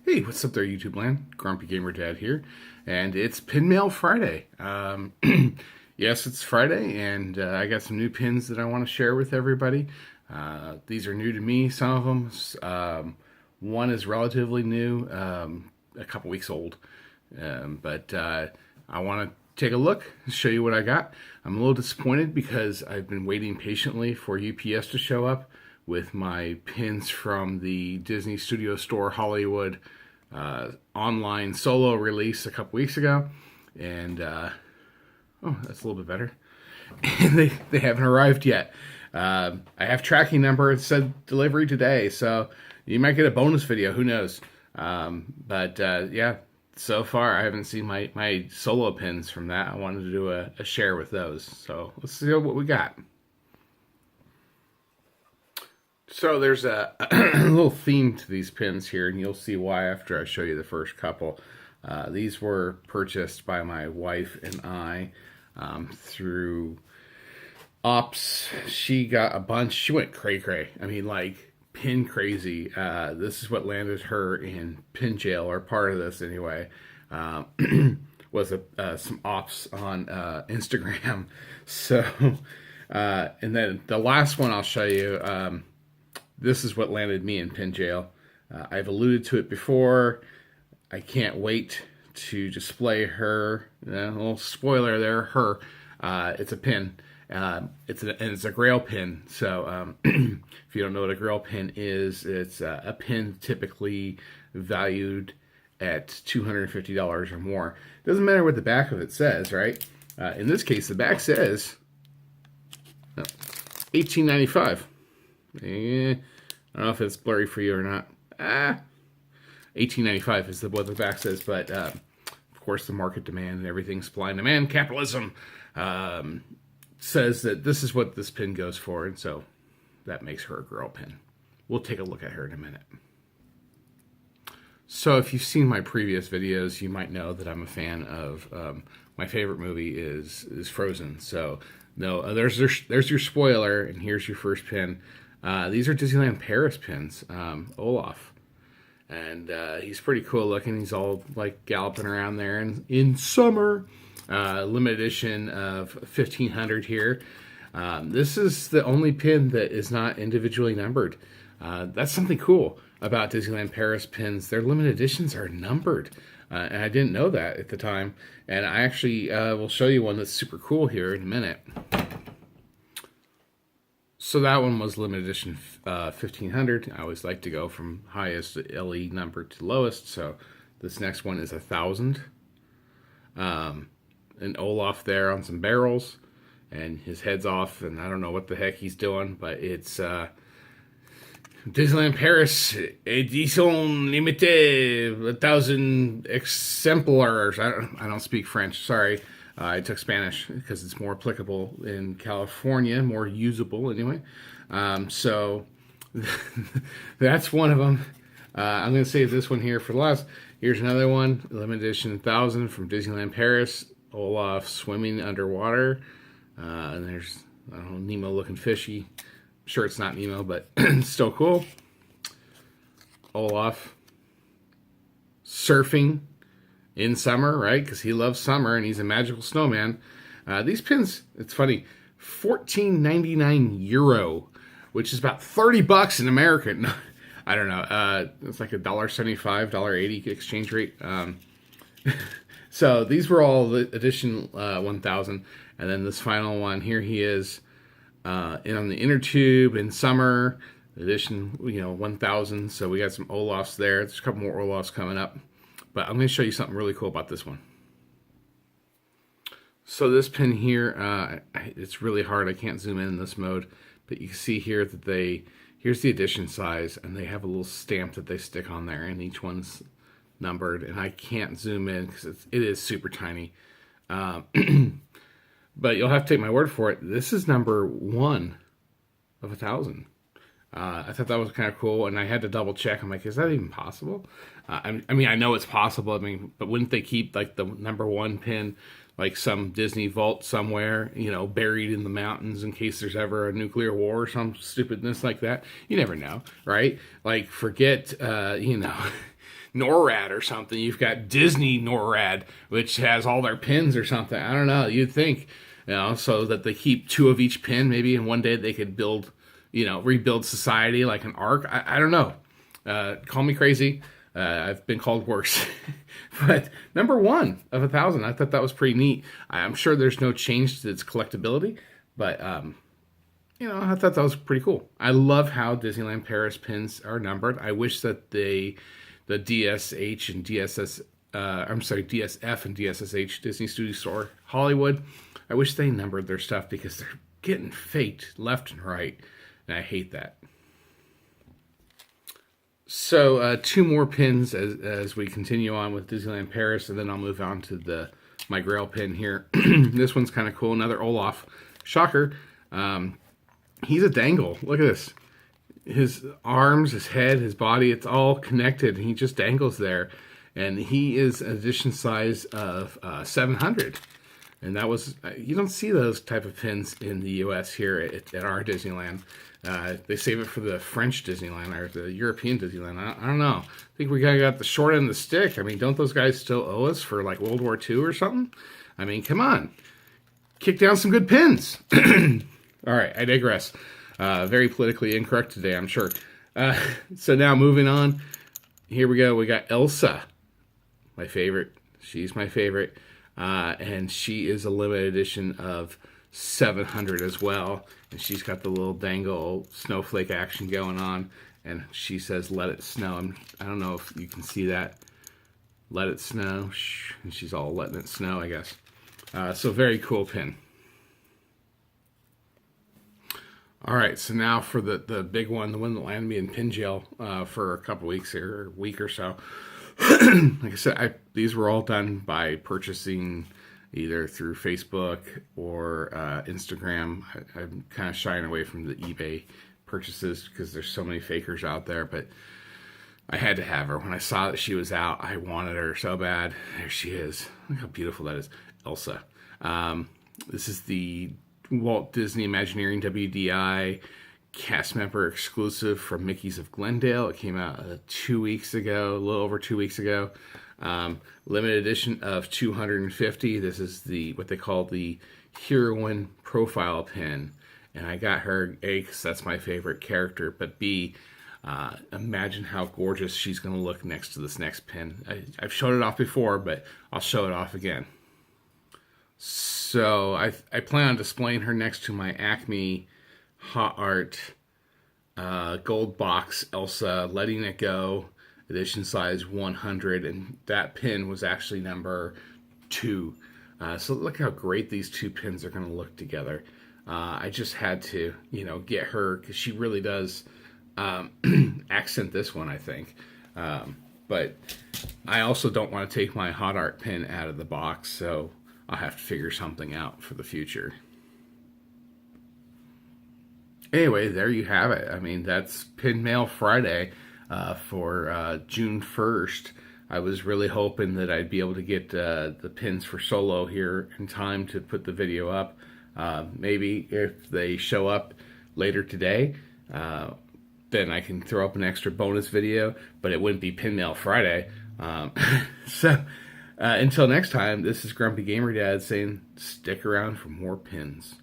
Hey, what's up there, YouTube land? Grumpy Gamer Dad here, and it's Pin Mail Friday. Yes, it's Friday, and I got some new pins that I want to share with everybody. These are new to me, some of them. One is relatively new, a couple weeks old, but I want to take a look, show you what I got. I'm a little disappointed because I've been waiting patiently for UPS to show up with my pins from the Disney Studio Store Hollywood online solo release a couple weeks ago, and oh, that's a little bit better. And they haven't arrived yet. I have tracking number. It said delivery today, so you might get a bonus video. Who knows? But yeah, so far I haven't seen my solo pins from that. I wanted to do a share with those. So let's see what we got. So there's a little theme to these pins here, and you'll see why after I show you the first couple. These were purchased by my wife and I through Ops. She got a bunch. She went cray-cray. I mean, like, pin crazy. This is what landed her in pin jail, or part of this anyway. Was some Ops on Instagram. So, and then the last one I'll show you, this is what landed me in pin jail. I've alluded to it before. I can't wait to display her. A little spoiler there, her. It's a pin. It's a grail pin. So if you don't know what a grail pin is, it's a pin typically valued at $250 or more. Doesn't matter what the back of it says, right? In this case, the back says $18.95. I don't know if it's blurry for you or not. $18.95 is what the back says, but of course the market demand and everything, supply and demand, capitalism, says that this is what this pin goes for, and so that makes her a girl pin. We'll take a look at her in a minute. So if you've seen my previous videos, you might know that I'm a fan of, my favorite movie is Frozen. So no, there's your spoiler, and here's your first pin. These are Disneyland Paris pins, Olaf. And he's pretty cool looking. He's all like galloping around there in summer. Limited edition of 1500 here. This is the only pin that is not individually numbered. That's something cool about Disneyland Paris pins. Their limited editions are numbered. And I didn't know that at the time. And I actually will show you one that's super cool here in a minute. So that one was limited edition 1500. I always like to go from highest LE number to lowest. So this next one is 1000. And Olaf there on some barrels, and his head's off, and I don't know what the heck he's doing, but it's Disneyland Paris Edition Limitée, 1000 exemplars. I don't speak French, sorry. I took Spanish because it's more applicable in California, more usable anyway. So that's one of them. I'm going to save this one here for the last. Here's another one, limited edition 1000 from Disneyland Paris. Olaf swimming underwater. And there's, I don't know, Nemo looking fishy. I'm sure it's not Nemo, but still cool. Olaf surfing in summer, right? Because he loves summer and he's a magical snowman. These pins, it's funny, €14.99, which is about $30 in American. I don't know. It's like $1.75, $1.80 exchange rate. So these were all the edition 1000, and then this final one here, he is in on the inner tube in summer edition, 1000. So we got some Olafs there. There's a couple more Olafs coming up, but I'm going to show you something really cool about this one. So this pin here, it's really hard. I can't zoom in this mode, but you can see here that here's the edition size, and they have a little stamp that they stick on there, and each one's numbered, and I can't zoom in because it is super tiny. But you'll have to take my word for it. This is number 1 of 1000. I thought that was kind of cool, and I had to double check. I'm like, is that even possible? I mean, I know it's possible. I mean, but wouldn't they keep like the number 1 pin, like some Disney vault somewhere, buried in the mountains in case there's ever a nuclear war or some stupidness like that? You never know, right? Like, forget, NORAD or something. You've got Disney NORAD, which has all their pins or something. I don't know. You'd think, so that they keep 2 of each pin. Maybe in one day they could build, rebuild society like an ark. I don't know. Call me crazy. I've been called worse. But number 1 of 1,000, I thought that was pretty neat. I'm sure there's no change to its collectability, but I thought that was pretty cool. I love how Disneyland Paris pins are numbered. I wish that the DSH and DSF and DSSH, Disney Studio Store Hollywood, I wish they numbered their stuff because they're getting faked left and right, and I hate that. So 2 more pins as we continue on with Disneyland Paris, and then I'll move on to my Grail pin here. This one's kind of cool. Another Olaf. Shocker. He's a dangle. Look at this. His arms, his head, his body, it's all connected. He just dangles there. And he is an edition size of 700. And that was, you don't see those type of pins in the U.S. here at our Disneyland. They save it for the French Disneyland or the European Disneyland. I don't know. I think we got the short end of the stick. I mean, don't those guys still owe us for like World War II or something? I mean, come on. Kick down some good pins. All right, I digress. Very politically incorrect today, I'm sure. So now moving on. Here we go. We got Elsa, my favorite. She's my favorite. And she is a limited edition of 700 as well. And she's got the little dangle snowflake action going on. And she says, "Let it snow." I don't know if you can see that. Let it snow. And she's all letting it snow, I guess. So very cool pin. All right, so now for the big one, the one that landed me in pin jail for a couple weeks here, or a week or so. Like I said, these were all done by purchasing either through Facebook or Instagram. I'm kind of shying away from the eBay purchases because there's so many fakers out there, but I had to have her. When I saw that she was out, I wanted her so bad. There she is. Look how beautiful that is. Elsa. This is the Walt Disney Imagineering WDI cast member exclusive from Mickey's of Glendale. It came out 2 weeks ago, a little over 2 weeks ago. Limited edition of 250. This is what they call the heroine profile pin. And I got her A, because that's my favorite character, but B, imagine how gorgeous she's going to look next to this next pin. I've showed it off before, but I'll show it off again. So I plan on displaying her next to my Acme Hot Art gold box Elsa Letting It Go edition size 100, and that pin was actually number 2. So look how great these 2 pins are going to look together. I just had to, get her because she really does accent this one, I think. But I also don't want to take my Hot Art pin out of the box, so I'll have to figure something out for the future. Anyway, there you have it. I mean, that's Pin Mail Friday for June 1st. I was really hoping that I'd be able to get the pins for Solo here in time to put the video up. Maybe if they show up later today, then I can throw up an extra bonus video, but it wouldn't be Pin Mail Friday. So until next time, this is Grumpy Gamer Dad saying stick around for more pins.